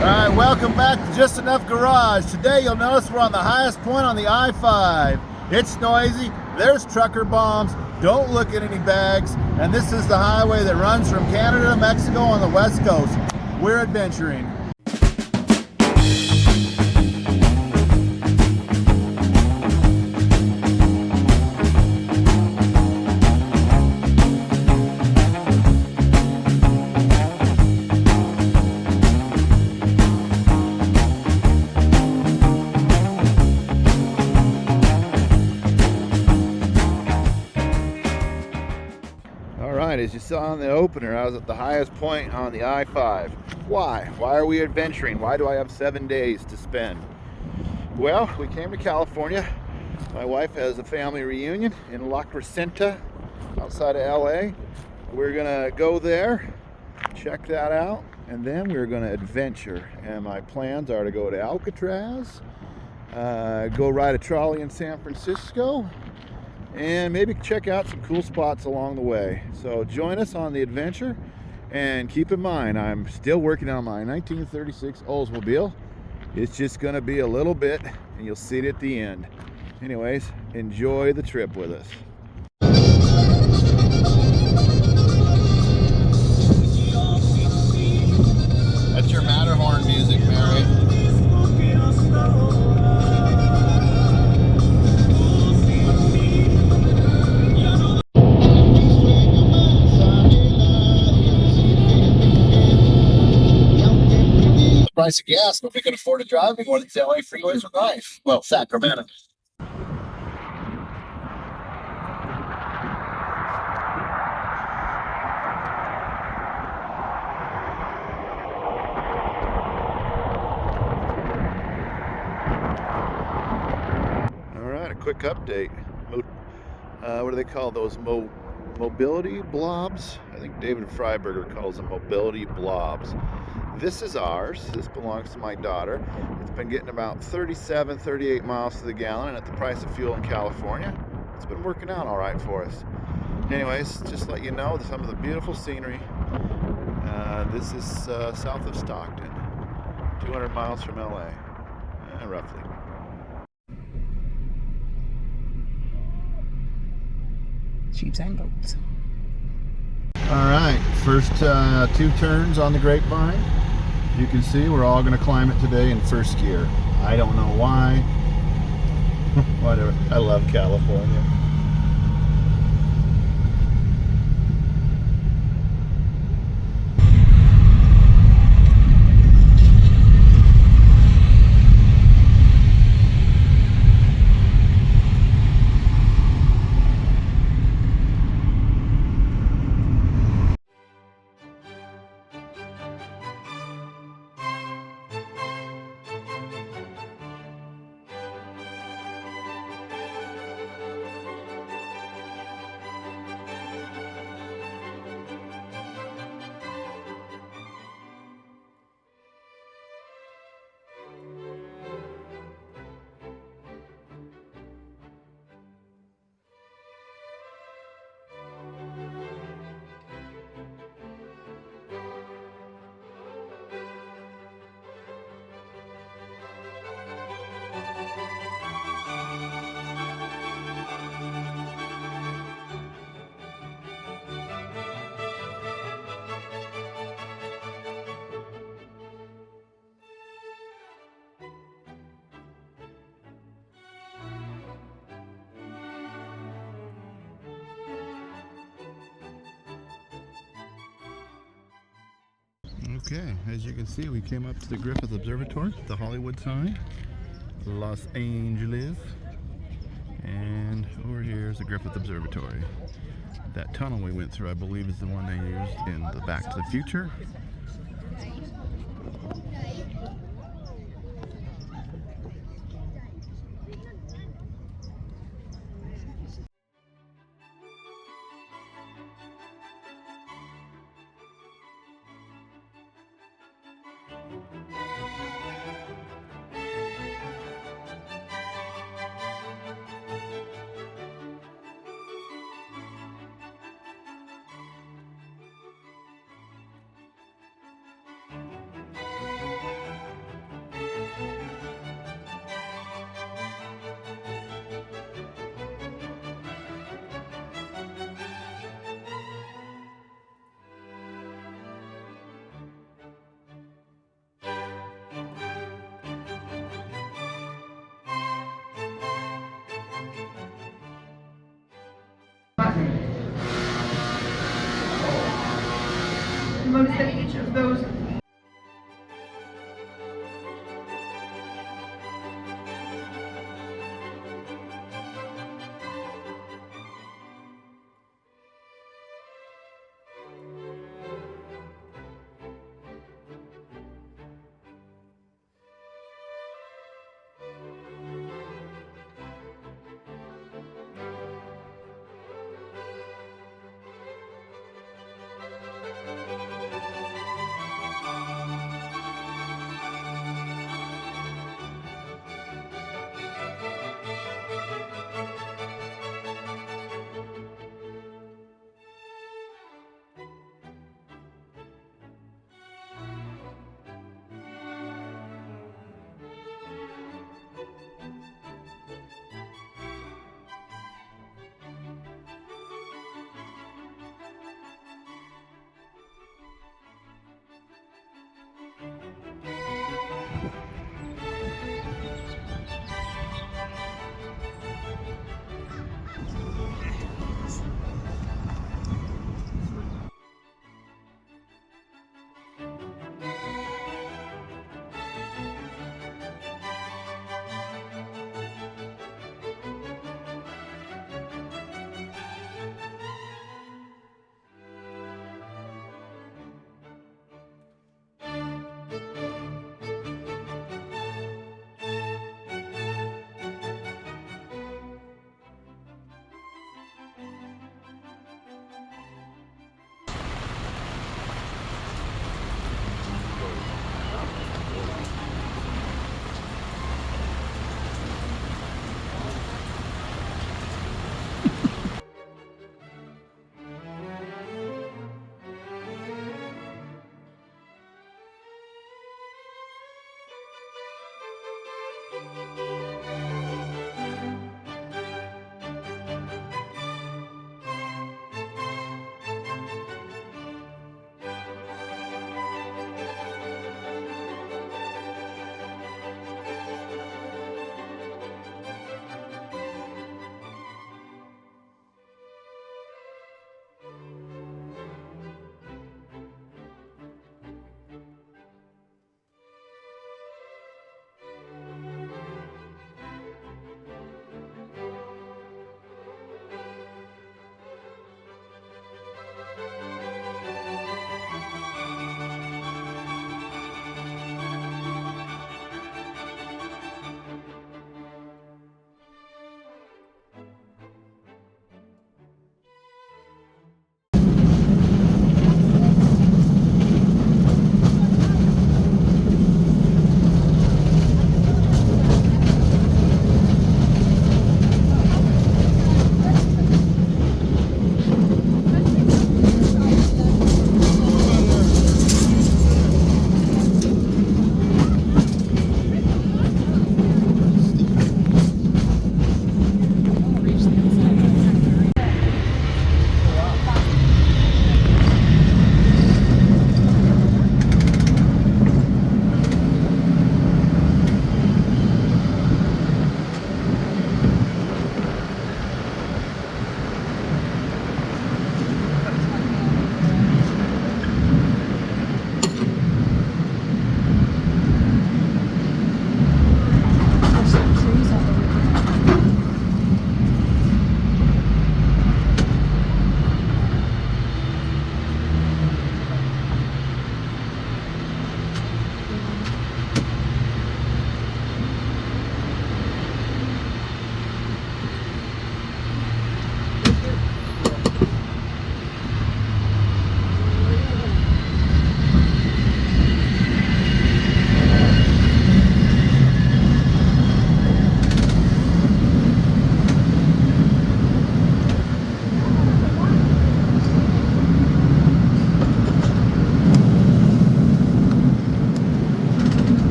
Alright, welcome back to Just Enough Garage. Today you'll notice we're on the highest point on the I-5. It's noisy, there's trucker bombs, don't look at any bags, and this is the highway that runs from Canada to Mexico on the west coast. We're adventuring. As you saw in the opener, I was at the highest point on the I-5. Why? Why are we adventuring? Why do I have 7 days to spend? Well, we came to California. My wife has a family reunion in La Crescenta outside of LA. We're gonna go there, check that out, and then we're gonna adventure. And my plans are to go to Alcatraz, go ride a trolley in San Francisco, and maybe check out some cool spots along the way. So join us on the adventure, and keep in mind I'm still working on my 1936 Oldsmobile. It's just going to be a little bit, and you'll see it at the end. Anyways, enjoy the trip with us. That's your Matterhorn music, Mary. Price of gas, but we can afford to drive more than LA freeways are nice. Well, Sacramento. All right, a quick update. What do they call those? Mobility blobs? I think David Freiberger calls them mobility blobs. This is ours. This belongs to my daughter. It's been getting about 37, 38 miles to the gallon, and at the price of fuel in California, it's been working out all right for us. Anyways, just to let you know some of the beautiful scenery. This is south of Stockton, 200 miles from LA, roughly. Sheeps and goats. All right, first 2 turns on the grapevine. You can see we're all going to climb it today in first gear. I don't know why. Whatever. I love California. Okay, as you can see, we came up to the Griffith Observatory, the Hollywood sign, Los Angeles, and over here is the Griffith Observatory. That tunnel we went through, I believe, is the one they used in the Back to the Future. those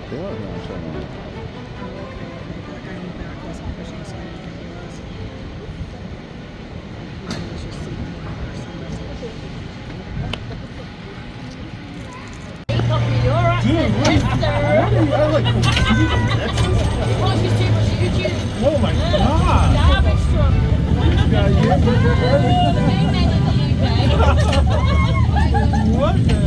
They are going to turn on. That guy in the back wasn't pushing, so I didn't think he was. He was just seeing one Oh my God! What the?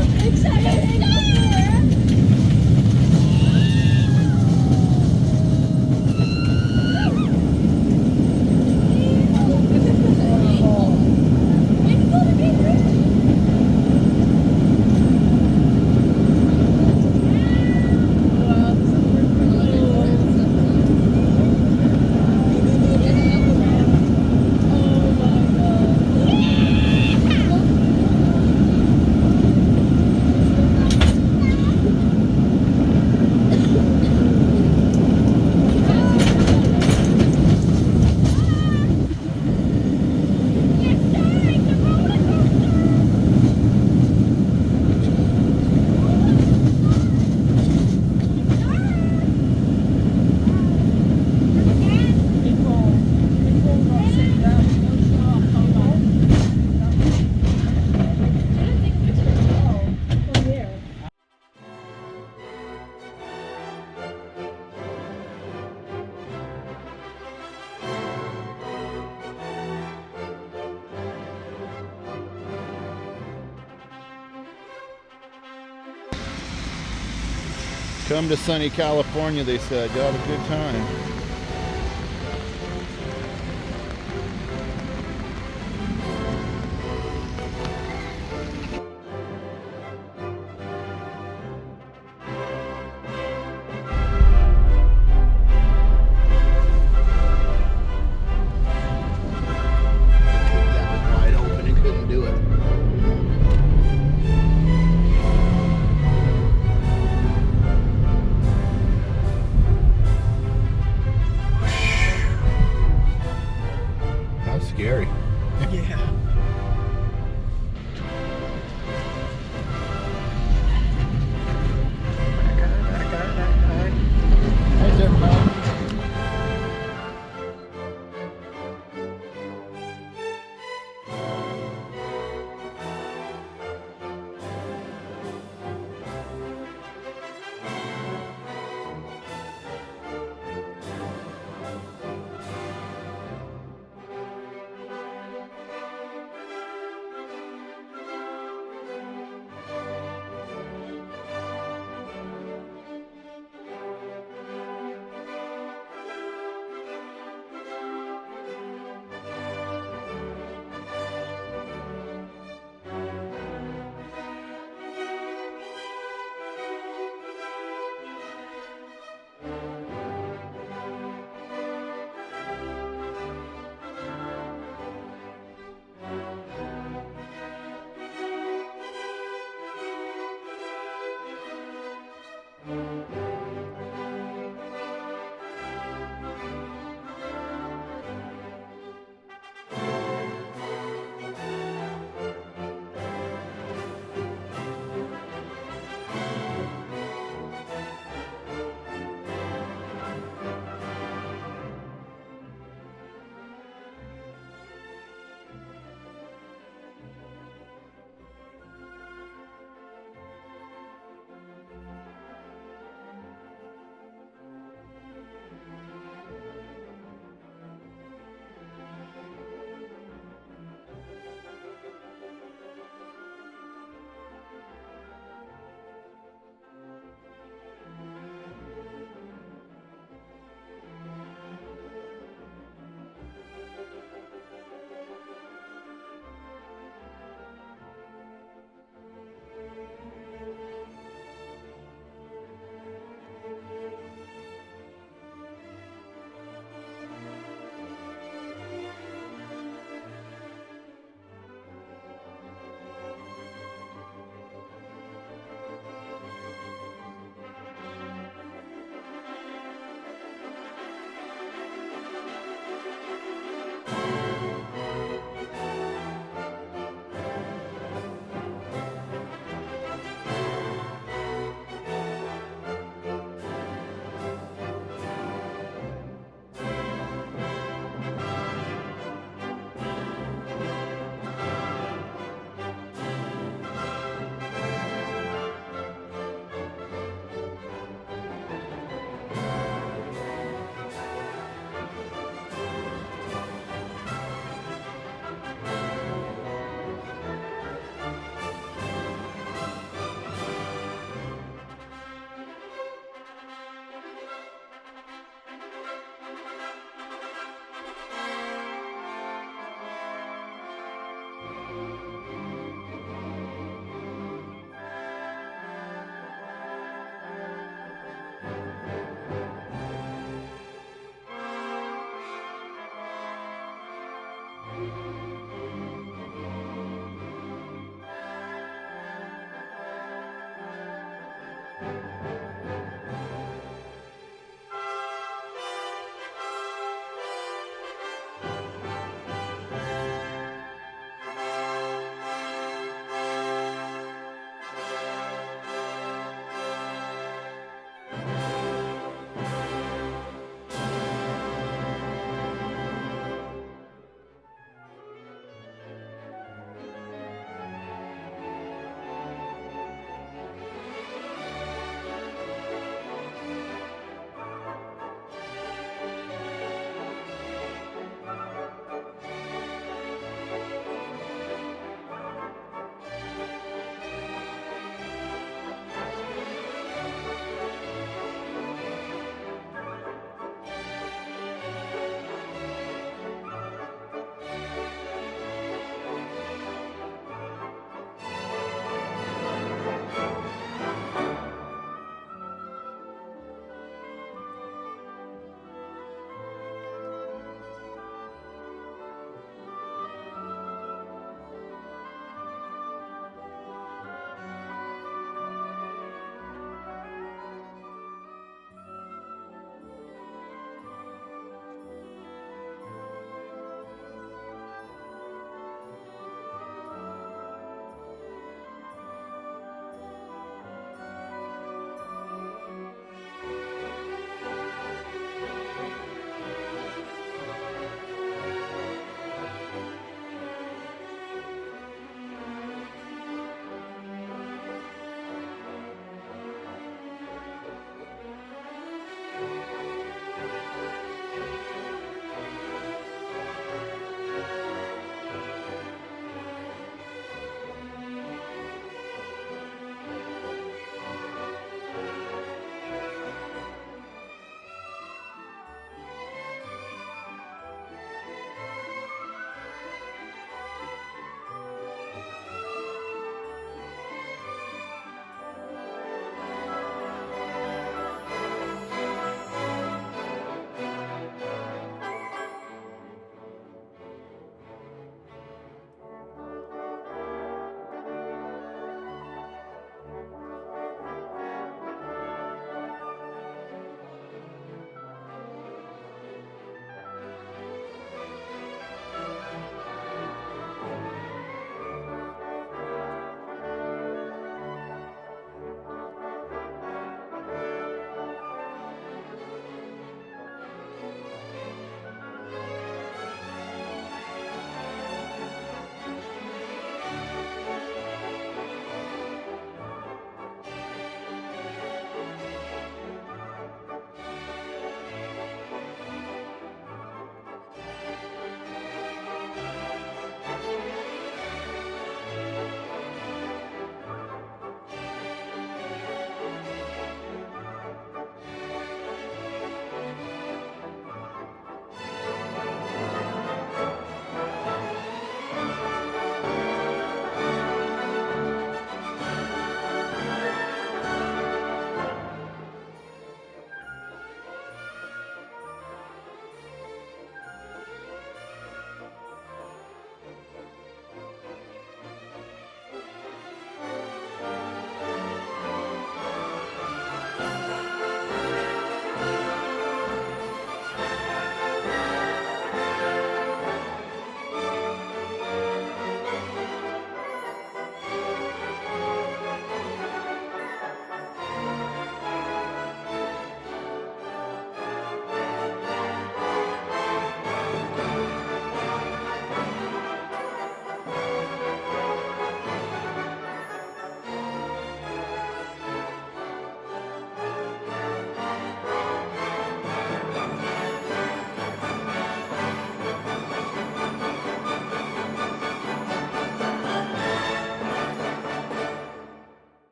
Come to sunny California, they said. You'll have a good time. That was wide open and couldn't do it.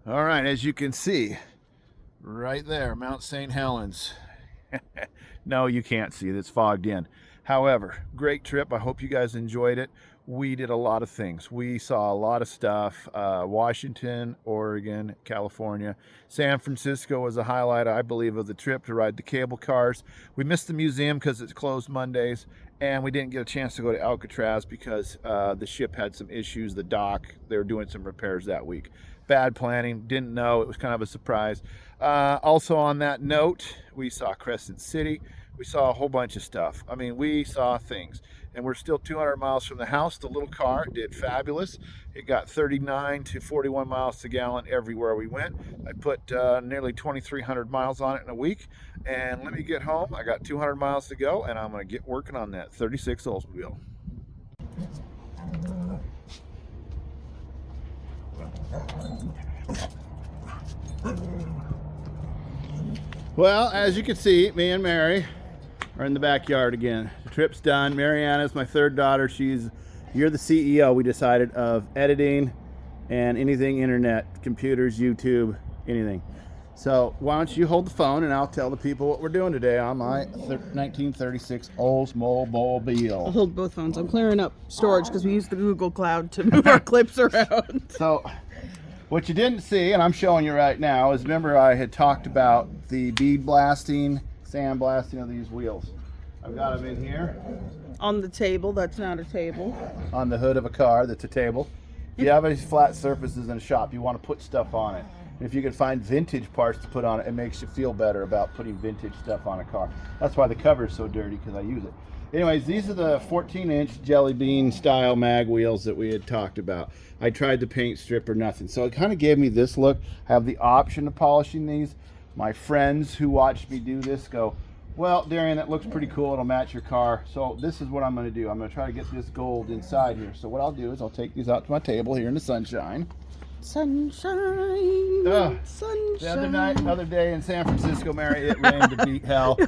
All right, as you can see, right there, Mount St. Helens. No, you can't see it. It's fogged in. However, great trip. I hope you guys enjoyed it. we did a lot of things. We saw a lot of stuff. Washington, Oregon, California. San Francisco was a highlight, I believe, of the trip to ride the cable cars. We missed the museum because it's closed Mondays, and we didn't get a chance to go to Alcatraz because the ship had some issues. The dock, they were doing some repairs that week. Bad planning, didn't know. It was kind of a surprise. Also on that note, we saw Crescent City. We saw a whole bunch of stuff. I mean, we saw things. And we're still 200 miles from the house. The little car did fabulous. It got 39 to 41 miles to gallon everywhere we went. I put nearly 2,300 miles on it in a week. And let me get home. I got 200 miles to go, and I'm going to get working on that 36 Oldsmobile. Well, as you can see, me and Mary are in the backyard again. The trip's done. Mariana's my third daughter. You're the CEO, we decided, of editing and anything internet, computers, YouTube, anything. So why don't you hold the phone and I'll tell the people what we're doing today on my 1936 Oldsmobile. I'll hold both phones. I'm clearing up storage because we use the Google Cloud to move our clips around. So what you didn't see, and I'm showing you right now, is remember I had talked about the bead blasting, sand blasting of these wheels. I've got them in here. On the table, that's not a table. On the hood of a car, that's a table. If you have any flat surfaces in a shop, you want to put stuff on it. And if you can find vintage parts to put on it, it makes you feel better about putting vintage stuff on a car. That's why the cover is so dirty, because I use it. Anyways, these are the 14-inch Jelly Bean style mag wheels that we had talked about. I tried the paint strip or nothing. So it kind of gave me this look. I have the option of polishing these. My friends who watched me do this go, well, Darian, that looks pretty cool. It'll match your car. So this is what I'm going to do. I'm going to try to get this gold inside here. So what I'll do is I'll take these out to my table here in the sunshine. Sunshine, sunshine. The other day in San Francisco, Mary, it rained to beat hell.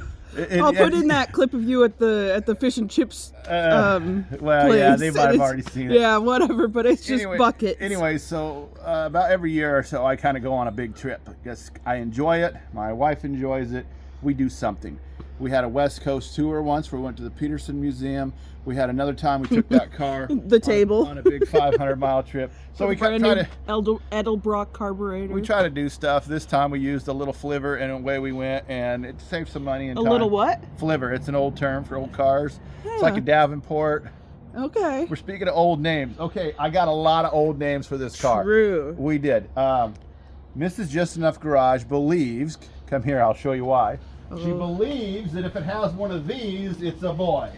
I'll put in that clip of you at the fish and chips well, place. Yeah, they might have already seen it. Yeah, whatever, but it's just buckets. Anyway, so about every year or so, I kind of go on a big trip. Because I enjoy it. My wife enjoys it. We do something. We had a West Coast tour once where we went to the Peterson Museum. We had another time we took that car table on a big 500-mile trip. So we try to Edelbrock carburetor. We try to do stuff. This time we used a little flivver, and away we went, and it saved some money and time. A little what? Flivver. It's an old term for old cars. Yeah. It's like a Davenport. Okay. We're speaking of old names. Okay, I got a lot of old names for this car. True. We did. Mrs. Just Enough Garage believes, come here, I'll show you why. She believes that if it has one of these, it's a boy.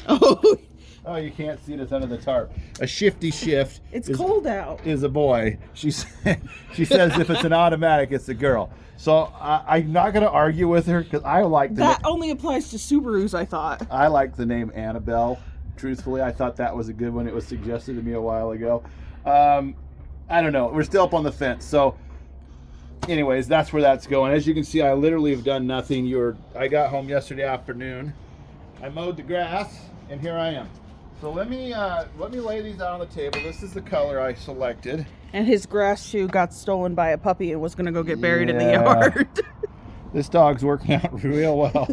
Oh, you can't see it. It's under the tarp. A shifty shift. It's cold out. Is a boy. She says if it's an automatic, it's a girl. So I'm not going to argue with her because I like that only applies to Subarus, I thought. I like the name Annabelle. Truthfully, I thought that was a good one. It was suggested to me a while ago. I don't know. We're still up on the fence. So anyways, that's where that's going. As you can see, I literally have done nothing. I got home yesterday afternoon. I mowed the grass, and here I am. So let me lay these out on the table. This is the color I selected. And his grass shoe got stolen by a puppy and was going to go get buried in the yard. This dog's working out real well.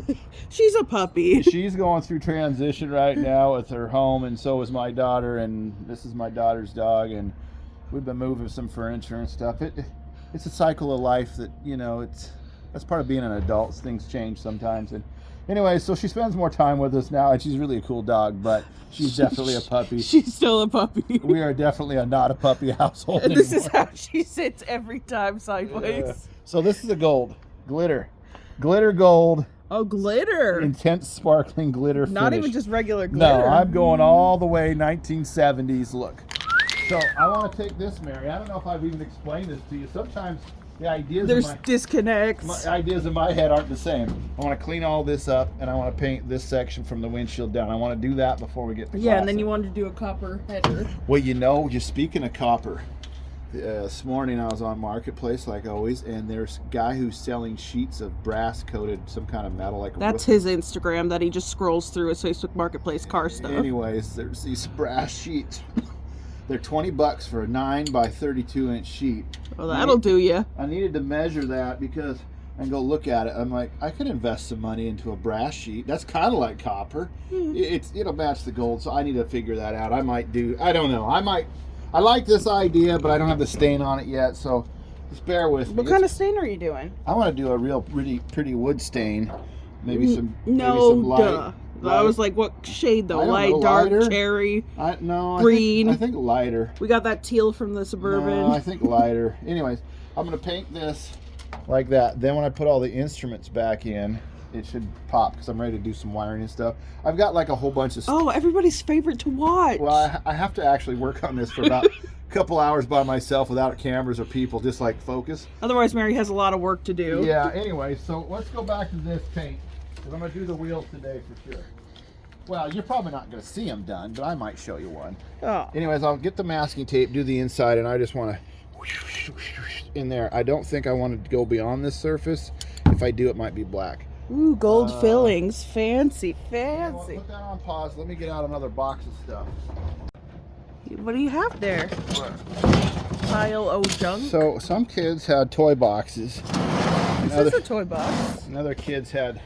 She's a puppy. She's going through transition right now with her home, and so is my daughter, and this is my daughter's dog, and we've been moving some furniture and stuff. It's a cycle of life that, that's part of being an adult. Things change sometimes. And anyway, so she spends more time with us now, and she's really a cool dog, but she's definitely a puppy. She's still a puppy. We are definitely not a puppy household anymore. This is how she sits every time sideways. Yeah. So this is a gold. Glitter gold. Oh, glitter. Intense sparkling glitter finish. Not even just regular glitter. No, I'm going all the way 1970s look. So I want to take this, Mary. I don't know if I've even explained this to you. Sometimes the ideas There's disconnects. My ideas in my head aren't the same. I want to clean all this up, and I want to paint this section from the windshield down. I want to do that before we get to and then you wanted to do a copper header. Well, you're speaking of copper. This morning I was on Marketplace, like always, and there's a guy who's selling sheets of brass-coated, some kind of metal. That's his Instagram that he just scrolls through his Facebook Marketplace car stuff. Anyways, there's these brass sheets. They're $20 for a 9 by 32 inch sheet. Well, that'll do ya. I needed to measure that because and go look at it. I'm like, I could invest some money into a brass sheet. That's kind of like copper. It'll match the gold, so I need to figure that out. I don't know. I like this idea, but I don't have the stain on it yet, so just bear with me. What kind of stain are you doing? I want to do a real pretty wood stain. Maybe some light. Duh. I was like, what shade though? Light, lighter? dark, cherry, no, green. I think lighter. We got that teal from the Suburban. No, I think lighter. Anyways, I'm going to paint this like that. Then when I put all the instruments back in, it should pop because I'm ready to do some wiring and stuff. I've got like a whole bunch of stuff. Oh, everybody's favorite to watch. Well, I have to actually work on this for about a couple hours by myself without cameras or people, just like focus. Otherwise, Mary has a lot of work to do. Yeah, anyway, so let's go back to this paint. Because I'm going to do the wheels today for sure. Well, you're probably not going to see them done, but I might show you one. Oh. Anyways, I'll get the masking tape, do the inside, and I just want to in there. I don't think I want to go beyond this surface. If I do, it might be black. Ooh, gold fillings. Fancy, Put fancy. that on pause. Let me get out another box of stuff. What do you have there? Pile of junk? So, some kids had toy boxes. This is a toy box. And other kids had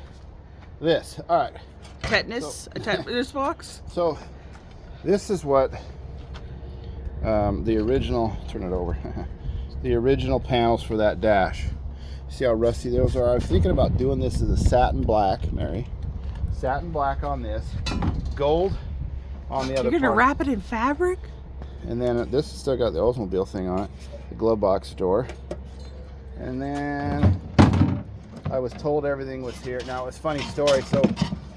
this. All right. Tetanus? A tetanus box? So, this is what the original, turn it over, the original panels for that dash. See how rusty those are? I was thinking about doing this as a satin black, Mary. Satin black on this, gold on the other You're going to part. wrap it in fabric? And then this has still got the Oldsmobile thing on it, the glove box door. And then I was told everything was here. Now, it's a funny story. So,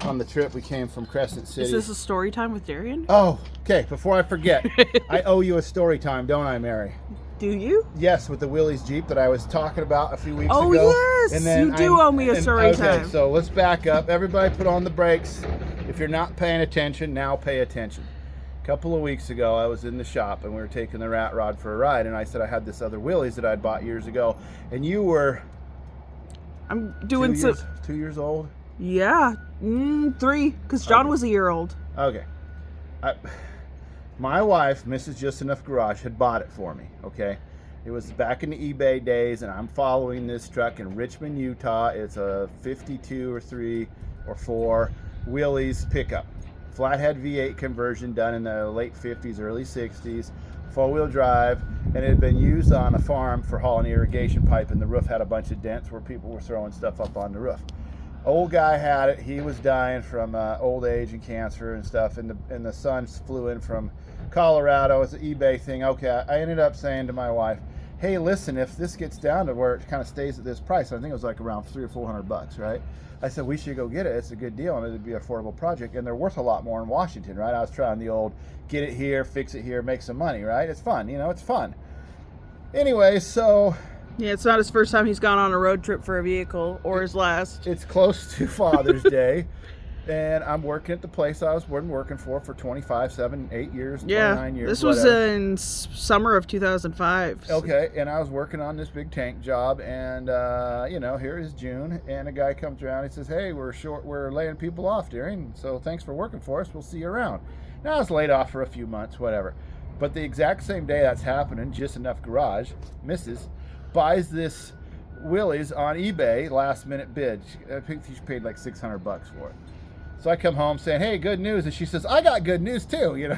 on the trip, we came from Crescent City. Is this a story time with Darian? Oh, okay. Before I forget, I owe you a story time, don't I, Mary? Do you? Yes, with the Willys Jeep that I was talking about a few weeks ago. Oh, yes. You do owe me a story time. Okay, so let's back up. Everybody put on the brakes. If you're not paying attention, now pay attention. A couple of weeks ago, I was in the shop, and we were taking the rat rod for a ride, and I said I had this other Willys that I'd bought years ago, and you were... I'm doing 2 years old? Yeah, 3, because John was a year old. Okay. My wife, Mrs. Just Enough Garage, had bought it for me, okay? It was back in the eBay days, and I'm following this truck in Richmond, Utah. It's a 52 or 3 or 4 Willys pickup. Flathead V8 conversion done in the late 50s, early 60s. Four-wheel drive, and it had been used on a farm for hauling irrigation pipe, and the roof had a bunch of dents where people were throwing stuff up on the roof. Old guy had it. He was dying from old age and cancer and stuff, and the son flew in from Colorado. It's an eBay thing. Okay, I ended up saying to my wife, hey, listen, if this gets down to where it kind of stays at this price, I think it was like around $300 or $400, right? I said, we should go get it. It's a good deal, and it'd be an affordable project, and they're worth a lot more in Washington, right? I was trying the old get it here, fix it here, make some money, right? It's fun, it's fun. Anyway, so... Yeah, it's not his first time he's gone on a road trip for a vehicle, or his last. It's close to Father's Day, and I'm working at the place I was working for 25, 7, 8 years, 29 years. This was in summer of 2005. So. Okay, and I was working on this big tank job, and here is June, and a guy comes around. He says, "Hey, we're laying people off, Darian. So thanks for working for us. We'll see you around." Now I was laid off for a few months, whatever. But the exact same day that's happening, Just Enough Garage, Mrs. buys this Willys on eBay, last minute bid. I think she paid like $600 for it. So I come home saying, hey, good news. And she says, I got good news too,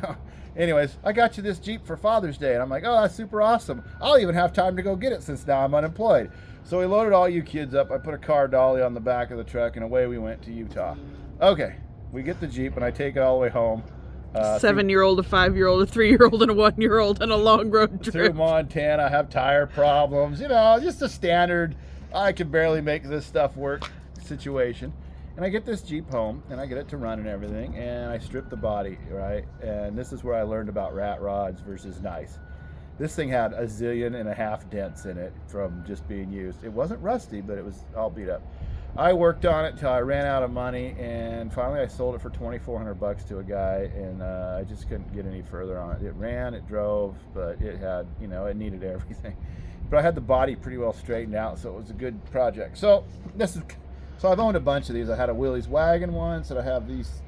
Anyways, I got you this Jeep for Father's Day. And I'm like, oh, that's super awesome. I'll even have time to go get it since now I'm unemployed. So we loaded all you kids up. I put a car dolly on the back of the truck, and away we went to Utah. Okay, we get the Jeep, and I take it all the way home. 7-year-old, a 5-year-old, a 3-year-old, and a 1-year-old, and a long road trip. Through Montana, I have tire problems, just a standard, I can barely make this stuff work situation. And I get this Jeep home, and I get it to run and everything, and I strip the body, right? And this is where I learned about rat rods versus nice. This thing had 1.5 zillion dents in it from just being used. It wasn't rusty, but it was all beat up. I worked on it until I ran out of money, and finally I sold it for $2,400 to a guy, and I just couldn't get any further on it. It ran, it drove, but it had, it needed everything. But I had the body pretty well straightened out, so it was a good project. So I've owned a bunch of these. I had a Willys wagon once, and I have these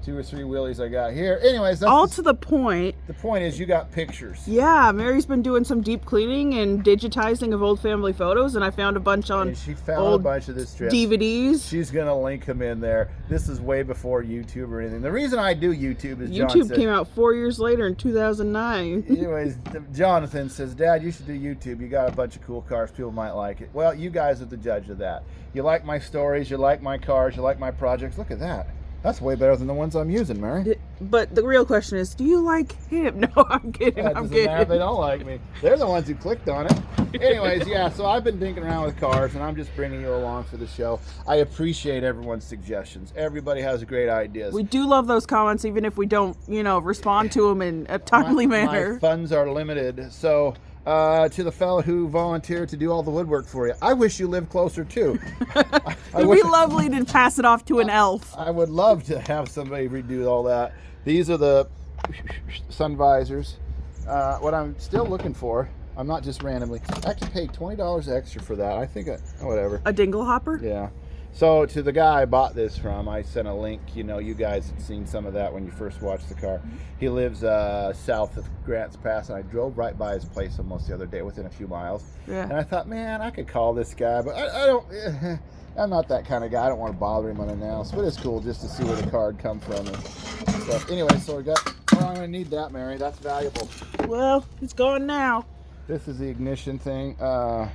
2 or 3 wheelies I got here. Anyways, that's All to the point. the point is you got pictures. Yeah, Mary's been doing some deep cleaning and digitizing of old family photos, and I found a bunch on And she found old a bunch of this trip. DVDs. She's gonna link them in there. This is way before YouTube or anything. The reason I do YouTube is John YouTube said, came out 4 years later in 2009. anyways, Jonathan says, Dad, you should do YouTube. You got a bunch of cool cars. People might like it. Well, you guys are the judge of that. You like my stories. You like my cars. You like my projects. Look at that. That's way better than the ones I'm using, Mary. But the real question is, do you like him? No, I'm kidding. That I'm doesn't matter if kidding. they don't like me. They're the ones who clicked on it. Anyways, yeah, so I've been dinking around with cars, and I'm just bringing you along for the show. I appreciate everyone's suggestions. Everybody has great ideas. We do love those comments, even if we don't, respond to them in a timely manner. My funds are limited. So, to the fellow who volunteered to do all the woodwork for you, I wish you lived closer too. It'd be lovely to pass it off to an elf. I would love to have somebody redo all that. These are the sun visors. What I'm still looking for, I'm not just randomly, I actually paid $20 extra for that. I think, whatever. A dingle hopper? Yeah. So to the guy I bought this from, I sent a link. You guys had seen some of that when you first watched the car. He lives south of Grants Pass, and I drove right by his place almost the other day, within a few miles. Yeah. And I thought, man, I could call this guy, but I don't. I'm not that kind of guy. I don't want to bother him unannounced. But it's cool just to see where the card come from and stuff. Anyway, so we got. Oh, I'm gonna need that, Mary. That's valuable. Well, it's gone now. This is the ignition thing. I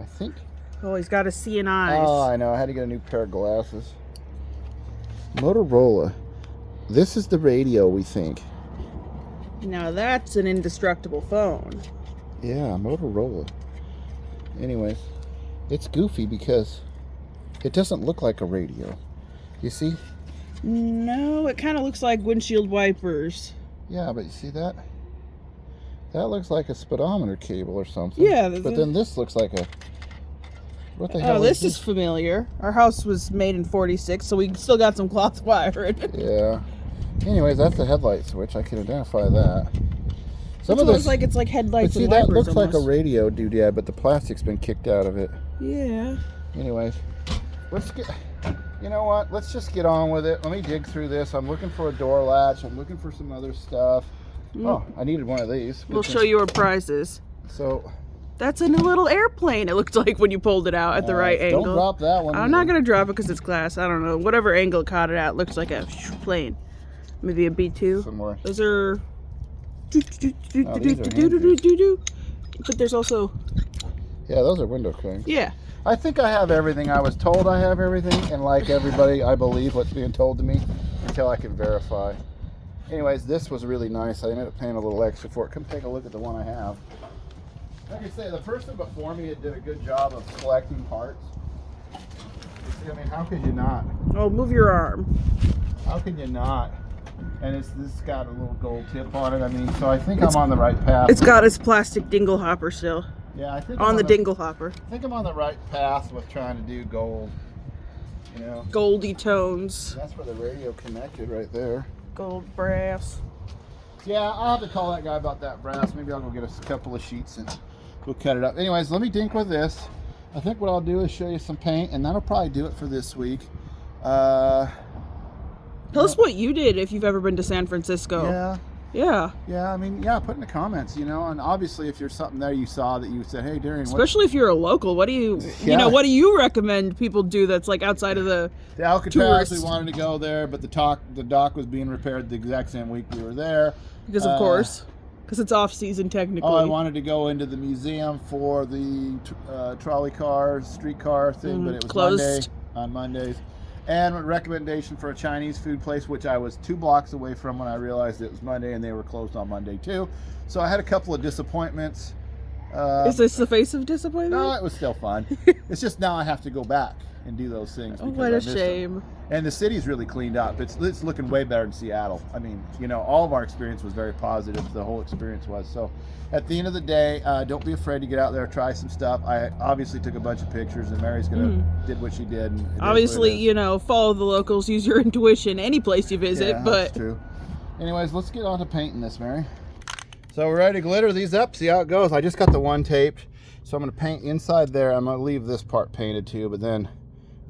think. Oh, he's got a C and eyes. Oh, I know. I had to get a new pair of glasses. Motorola. This is the radio, we think. Now that's an indestructible phone. Yeah, Motorola. Anyways, it's goofy because it doesn't look like a radio. You see? No, it kind of looks like windshield wipers. Yeah, but you see that? That looks like a speedometer cable or something. Yeah. But then this looks like a... What the hell Oh, this is familiar. Our house was made in 46, so we still got some cloth wire in it. Yeah. Anyways, that's the headlight switch. I can identify that. It looks like it's like headlights but see, and that wipers looks like a almost. radio doodad, but the plastic's been kicked out of it. Yeah. Anyways, let's get... You know what? Let's just get on with it. Let me dig through this. I'm looking for a door latch. I'm looking for some other stuff. Oh, I needed one of these. We'll show you our prizes. So... That's a new little airplane, it looked like when you pulled it out at the right angle. Don't drop that one. I'm not going to drop it because it's glass. I don't know. Whatever angle it caught it at looks like a plane. Maybe a B-2. Some more. Those are... Oh, But there's also... Yeah, those are window cranes. Yeah. I think I have everything. I was told I have everything, and like everybody, I believe what's being told to me until I can verify. Anyways, this was really nice. I ended up paying a little extra for it. Come take a look at the one I have. Like I say, the person before me did a good job of collecting parts. I mean, how could you not? Oh, move your arm. How could you not? And this got a little gold tip on it. I mean, so I think I'm on the right path. It's got its plastic dingle hopper still. Yeah, I think On the dingle hopper. I think I'm on the right path with trying to do gold. You know, Goldy tones. that's where the radio connected right there. Gold brass. Yeah, I'll have to call that guy about that brass. Maybe I'll go get a couple of sheets and we'll cut it up. Anyways, let me dink with this. I think what I'll do is show you some paint, and that'll probably do it for this week. Tell us what you did if you've ever been to San Francisco. Yeah, Yeah. I mean, yeah, put in the comments, you know, and obviously if there's something there you saw that you said, hey, Darian, Especially if you're a local, what do you, what do you recommend people do that's like outside of the Alcatraz, we tourist? wanted to go there, but the dock was being repaired the exact same week we were there. Because of course, because it's off season technically. Oh, I wanted to go into the museum for the trolley car, streetcar thing, but it was Closed. on Mondays. And a recommendation for a Chinese food place, which I was 2 blocks away from when I realized it was Monday, and they were closed on Monday too. So I had a couple of disappointments. Is this the face of disappointment? No, it was still fun. It's just now I have to go back and do those things. Oh, because what I a missed them. shame. And the city's really cleaned up. It's looking way better in Seattle. I mean, you know, all of our experience was very positive. The whole experience was. So at the end of the day, don't be afraid to get out there, try some stuff. I obviously took a bunch of pictures, and Mary's did what she did. And it is Obviously, what it is. follow the locals, use your intuition any place you visit, Yeah, but that's true. Anyways, let's get on to painting this, Mary. So we're ready to glitter these up, see how it goes. I just got the one taped, so I'm going to paint inside there. I'm going to leave this part painted too, but then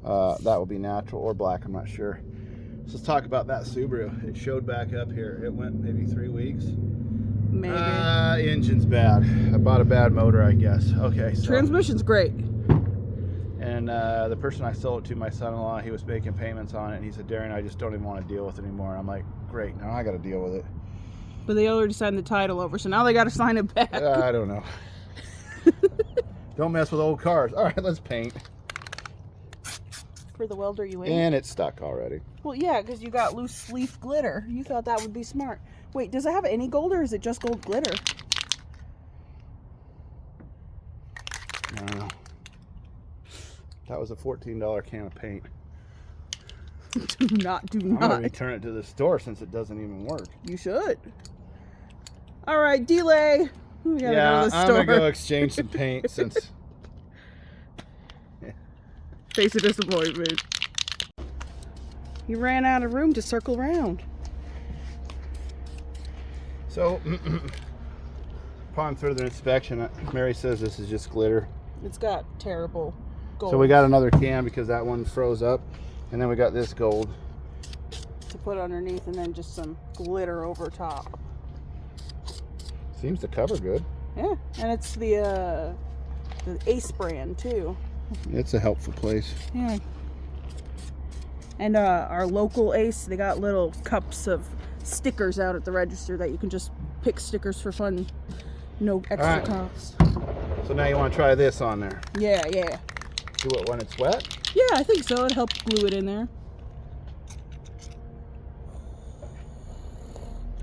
that will be natural or black, I'm not sure. let's talk about that Subaru. It showed back up here. It went maybe 3 weeks. Maybe. Engine's bad. I bought a bad motor, I guess. Okay. So, transmission's great. and the person I sold it to, my son-in-law, he was making payments on it, and he said, Darian, I just don't even want to deal with it anymore. And I'm like, great, now I got to deal with it. But they already signed the title over, so now they got to sign it back. I don't know. Don't mess with old cars. All right, let's paint. For the welder you in? And it's stuck already. Well, yeah, because you got loose leaf glitter. You thought that would be smart. Wait, does it have any gold or is it just gold glitter? I don't know. That was a $14 can of paint. Do not. I'm going to return it to the store since it doesn't even work. You should. All right, delay. We gotta Yeah, go to the I'm store. going to go exchange some paint since... Face of disappointment. You ran out of room to circle round. So, upon further inspection, Mary says this is just glitter. It's got terrible gold. So we got another can because that one froze up. And then we got this gold. to put underneath, and then just some glitter over top. Seems to cover good. Yeah, and it's the Ace brand too. It's a helpful place. Yeah. And our local Ace, they got little cups of stickers out at the register that you can just pick stickers for fun. No extra cost. So now you want to try this on there. Yeah. Do it when it's wet? Yeah, I think so. It helps glue it in there.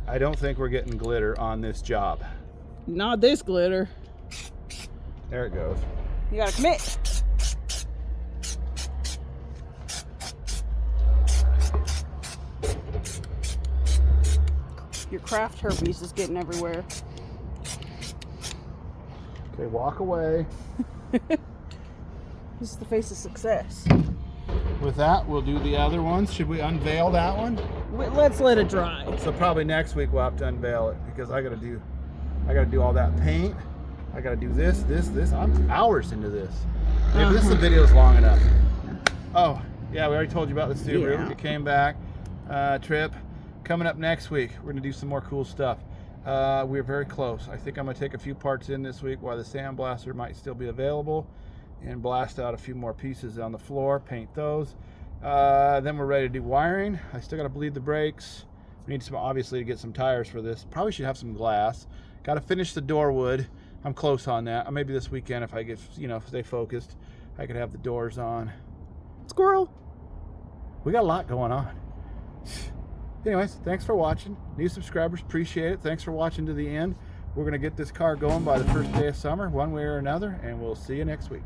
I don't think we're getting glitter on this job. Not this glitter. There it goes. You gotta commit. Your craft herpes is getting everywhere. Okay, walk away. This is the face of success. With that, we'll do the other ones. Should we unveil that one? Let's let it dry. So probably next week we'll have to unveil it because I gotta do all that paint. I gotta do this. I'm hours into this. Maybe this video's long enough. Oh, yeah, we already told you about the Subaru. Yeah. It came back. Trip. Coming up next week, we're gonna do some more cool stuff. We're very close. I think I'm gonna take a few parts in this week while the sandblaster might still be available and blast out a few more pieces on the floor, paint those. Then we're ready to do wiring. I still gotta bleed the brakes. We need some, obviously, to get some tires for this. Probably should have some glass. Gotta finish the door wood. I'm close on that. Maybe this weekend, if I get, stay focused, I could have the doors on. Squirrel. We got a lot going on. Anyways, thanks for watching. New subscribers, appreciate it. Thanks for watching to the end. We're going to get this car going by the first day of summer, one way or another, and we'll see you next week.